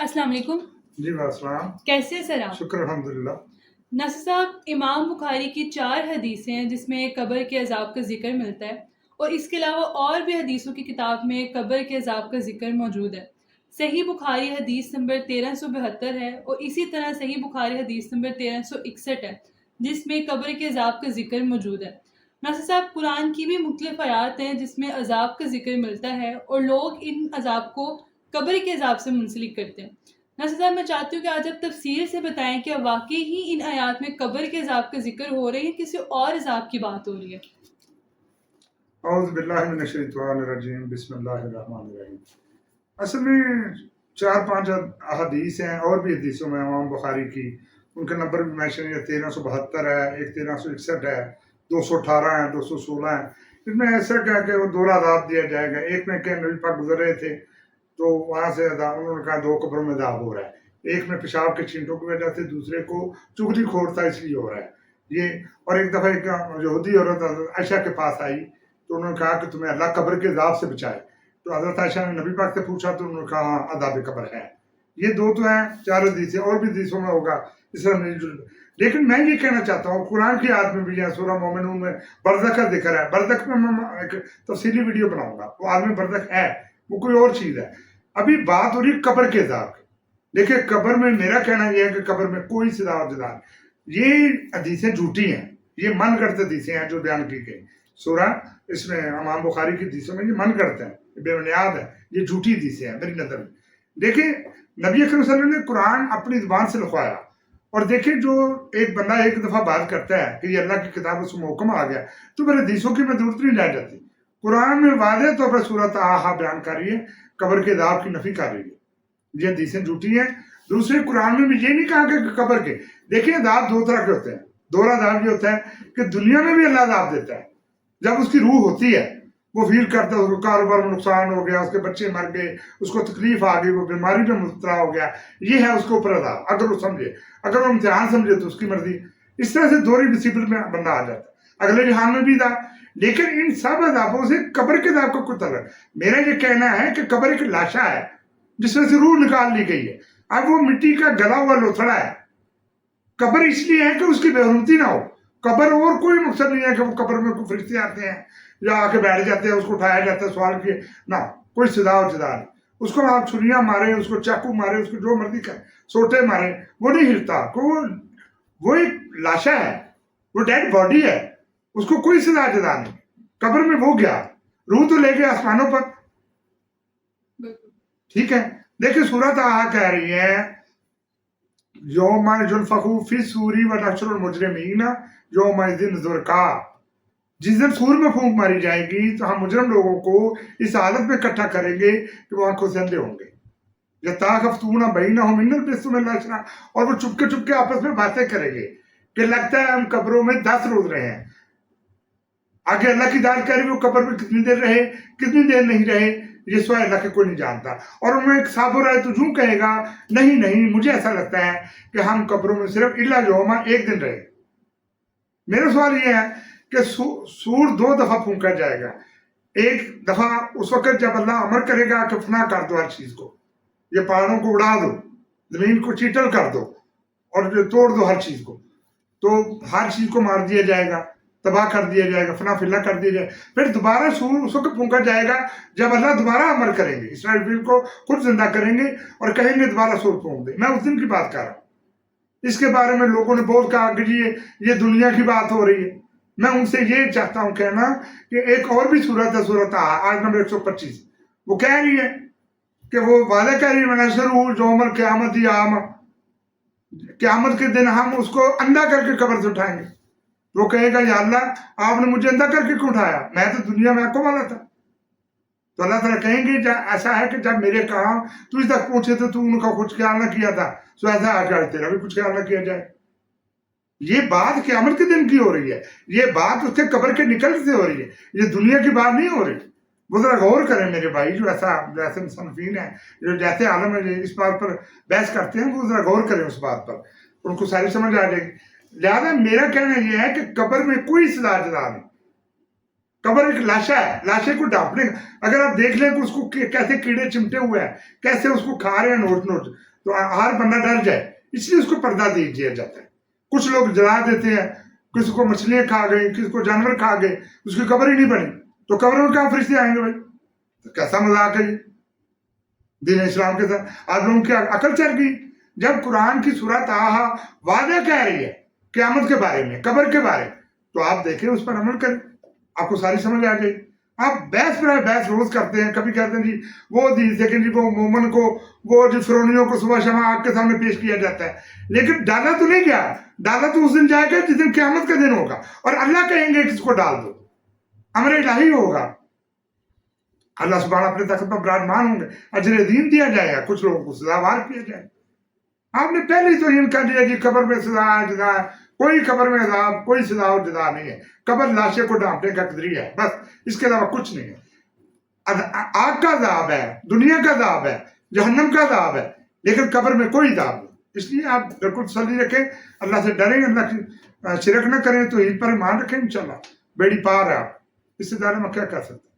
अस्सलाम वालेकुम। जी वासलाम। कैसे हैं सर आप? शुक्र अल्हम्दुलिल्लाह। नासिर साहब, इमाम बुखारी की 4 हदीसें हैं जिसमें कब्र के अज़ाब का ज़िक्र मिलता है और इसके अलावा और भी हदीसों की किताब में कब्र के अज़ाब का ज़िक्र मौजूद है। सही बुखारी हदीस नंबर 1372 है और इसी तरह सही बुखारी हदीस नंबर 1361 है जिसमें कब्र के अज़ाब का ज़िक्र मौजूद है। नासिर साहब, कुरान की भी मुख्तलिफ आयात हैं जिसमें अज़ाब का ज़िक्र मिलता है और लोग इन अज़ाब को कब्र के अज़ाब से मुंसलिक करते हैं। नासिर साहब, मैं चाहती हूँ कि आज आप तफसील से बताएं कि वाकई ही इन आयात में कब्र के अज़ाब का जिक्र हो रहा है या किसी और अज़ाब की बात हो रही है। औज़ु बिल्लाहि मिनश शैतानिर रजीम, बिस्मिल्लाहिर रहमानिर रहीम। असल में 4-5 अहादीस हैं और भी हदीसों में इमाम बुखारी की, उनका नंबर भी मैंशन है। 1372 है, एक 1361 है, 218 है, 216 है। इसमें ऐसा क्या कि वो दो अज़ाब दिया जाएगा। एक में क्या, नबी पाक गुजर रहे थे तो वहाँ से उन्होंने कहा 2 कब्रों में अज़ाब हो रहा है। एक में पेशाब के छींटों की वजह से, दूसरे को चुगली खोरता इसलिए हो रहा है ये। और एक दफ़ा एक यहूदी औरत आयशा के पास आई तो उन्होंने कहा कि तुम्हें अल्लाह कब्र के अज़ाब से बचाए। तो हज़रत आयशा ने नबी पाक से पूछा तो उन्होंने कहा हाँ, अज़ाब कब्र है। ये 2 तो हैं, 4 हदीसें और भी हदीसों में होगा इस तरह मिलजुल। लेकिन मैं ये कहना चाहता हूँ, कुरान की आयत में भी है, सूरह मोमिनून में बरज़ख का जिक्र है। बरज़ख में मैं एक तफसीली वीडियो बनाऊंगा। वो आदमी बरज़ख है, वो कोई और चीज़ है। अभी बात हो रही कब्र के अज़ाब की। देखिए, कब्र में मेरा कहना यह है कि कब्र में कोई सज़ा जदा, ये हदीसें झूठी हैं, ये मन गढ़ंत हदीसें हैं जो बयान की गई। सूरह इसमें इमाम बुखारी की हदीसों में ये मन गढ़ंत है, बेबुनियाद है, ये झूठी हदीसें हैं मेरी नज़र में। देखिए, नबी अकरम सल्लल्लाहु अलैहि वसल्लम ने कुरान अपनी ज़ुबान से लिखवाया। और देखिए, जो एक बंदा एक दफ़ा बात करता है कि ये अल्लाह की किताब उसमें हुक्म आ गया, तो मेरे हदीसों की मैं ज़रूरत नहीं रह जाती। कुरान में वाज़ेह तौर पर सूरत आहा बयान कर रही है, कब्र के अज़ाब की नफी कर रही है। ये हदीसें झूठी हैं। दूसरे कुरान में भी ये नहीं कहा कि कब्र के, देखिए अज़ाब 2 तरह के होते हैं। दोहरा अज़ाब ये होता है कि दुनिया में भी अल्लाह अज़ाब देता है। जब उसकी रूह होती है, वो फील करता है, उसको कारोबार में नुकसान हो गया, उसके बच्चे मर गए, उसको तकलीफ आ गई, वो बीमारी में मुब्तला हो गया, ये है उसके ऊपर अज़ाब। अगर वो समझे, अगर वो इम्तिहान समझे तो उसकी मर्जी। इस तरह से दोहरी मुसीबत में बंदा आ जाता है। अगले जहान में भी था। लेकिन इन सब अज़ाबों से कब्र के अज़ाब का कोई तल्लुक। मेरा ये कहना है कि कब्र एक लाशा है जिसमें से रूह निकाल ली गई है। अब वो मिट्टी का गला हुआ लोथड़ा है। कब्र इसलिए है कि उसकी बेहरमती ना हो। कब्र और कोई मकसद नहीं है कि वो कब्र में कोई फरिश्ते आते हैं या आके बैठ जाते हैं, उसको उठाया जाता है, सवाल किए ना, कोई सदा और जदा नहीं। उसको आप छुरियां मारे, उसको चाकू मारे, उसको जो मर्जी कर सोटे मारे, वो नहीं हिलता। वो एक लाशा है, वो डेड बॉडी है, उसको कोई सदा जदा नहीं। कब्र में वो गया, रूह तो ले गया आसमानों पर। ठीक है, देखिए सूरत आहा कह रही है यौम युनफखु फिस्सूरी व नहशुरुल मुजरिमीन यौमइज़िन ज़ुरक़ा। जिस दिन सूर में फूंक मारी जाएगी तो हम मुजरम लोगों को इस हालत में इकट्ठा करेंगे कि वो आंखों से अंधे होंगे। यताखफ़तून बैनहुम मिनल बिस्मिल अशरा, और वो चुपके चुपके आपस में बातें करेंगे कि लगता है हम कब्रों में 10 रोज रहे हैं। आगे अल्लाह की दाद कह रही, वो कब्र में कितनी देर रहे, कितनी देर नहीं रहे, ये स्वयं अल्लाह के कोई नहीं जानता। और उनमें एक साबुर है तो यूं कहेगा नहीं नहीं, मुझे ऐसा लगता है कि हम कब्रों में सिर्फ इल्ला यौमा, एक दिन रहे। मेरा सवाल ये है कि सूर 2 दफा फूंका जाएगा। एक दफा उस वक्त जब अल्लाह अमर करेगा कि फना कर दो हर चीज को, ये पहाड़ों को उड़ा दो, जमीन को चीटल कर दो और तोड़ दो हर चीज को, तो हर चीज को मार दिया जाएगा, तबाह कर दिया जाएगा, फना फिल्ला कर दिया जाएगा। फिर दोबारा सूर उस वक्त फूंका जाएगा जब अल्लाह दोबारा अमर करेंगे, इसराइल को खुद जिंदा करेंगे और कहेंगे दोबारा सूर फूंक दे। मैं उस दिन की बात कर रहा हूँ। इसके बारे में लोगों ने बहुत कहा कि जी ये दुनिया की बात हो रही है। मैं उनसे ये चाहता हूँ कहना कि एक और भी सूरत है, सूरत आज नंबर 125, वो कह रही है कि वो वादा कह रही है मनशरू जोमल क़यामत आम, क़यामत के दिन हम उसको अंधा करके कब्र से उठाएंगे। वो कहेगा या अल्लाह आपने मुझे अंधा करके क्यों उठाया, मैं तो दुनिया में आंखों वाला था। तो अल्लाह ताला कहेंगे ऐसा है कि जब मेरे काम तुझ तक पहुंचे तो तू उनका कुछ ख्याल ना किया था, तो ऐसा आकर तेरा भी कुछ ख्याल ना किया जाए। ये बात क़यामत के दिन की हो रही है, ये बात उसके कब्र के निकलने से हो रही है, ये दुनिया की बात नहीं हो रही। वो जरा गौर करें मेरे भाई, जो जैसे मुसन्निफ़ीन है, जो जैसे आलम है इस बात पर बहस करते हैं, वो जरा गौर करें उस बात पर, उनको सारी समझ आ जाएगी। लिहाजा मेरा कहना यह है कि कब्र में कोई सदा जदा नहीं। कब्र एक लाशा है, लाशे को ढांपने, अगर आप देख लें कि उसको कैसे कीड़े चिमटे हुए हैं, कैसे उसको खा रहे हैं नोच नोच, تو ہر بندہ ڈر جائے، اس لیے اس کو پردہ دے دیا جاتا ہے۔ کچھ لوگ جلا دیتے ہیں، کسی کو مچھلیاں کھا گئی، کسی کو جانور کھا گئے، اس کی قبر ہی نہیں بنی، تو قبر میں کہاں فرشتے آئیں گے بھائی؟ تو کیسا مذاق ہے یہ دین اسلام کے ساتھ؟ آپ لوگوں کی عقل چل گئی۔ جب قرآن کی سورۃ طٰہٰ واضح کہہ رہی ہے قیامت کے بارے میں، قبر کے بارے میں، تو آپ دیکھیں، اس پر عمل کریں، آپ کو ساری سمجھ آ جائے گی۔ آپ بحث پر بحث روز کرتے ہیں، کبھی کہتے ہیں جی وہ حدیث ہے کہ جی وہ مومن کو، وہ جو فرعونیوں کو صبح شام آگ کے سامنے پیش کیا جاتا ہے، لیکن ڈالا تو نہیں گیا، ڈالا تو اس دن جائے گا جس دن قیامت کا دن ہوگا، اور اللہ کہیں گے کس کو ڈال دو، امر الہی ہوگا، اللہ سبحانہ اپنے تخت پر براجمان ہوں گے، اجر دین دیا جائے گا، کچھ لوگوں کو سزاوار کیا جائے گا۔ آپ نے پہلے ہی تو یہ کہہ دیا جی قبر میں سزا ہے، جزا ہے، کوئی قبر میں عذاب، کوئی سزا اور جزا نہیں ہے، قبر لاشیں کو ڈانپنے کا ذریعہ ہے، بس اس کے علاوہ کچھ نہیں ہے۔ آگ کا عذاب ہے، دنیا کا عذاب ہے، جہنم کا عذاب ہے، لیکن قبر میں کوئی عذاب نہیں۔ اس لیے آپ بالکل تسلی رکھیں، اللہ سے ڈریں، اللہ کی شرک نہ کریں، تو عید پر ایمان رکھیں، انشاءاللہ بیڑی پار ہے آپ، اس سے زیادہ میں کیا کر سکتا ہوں۔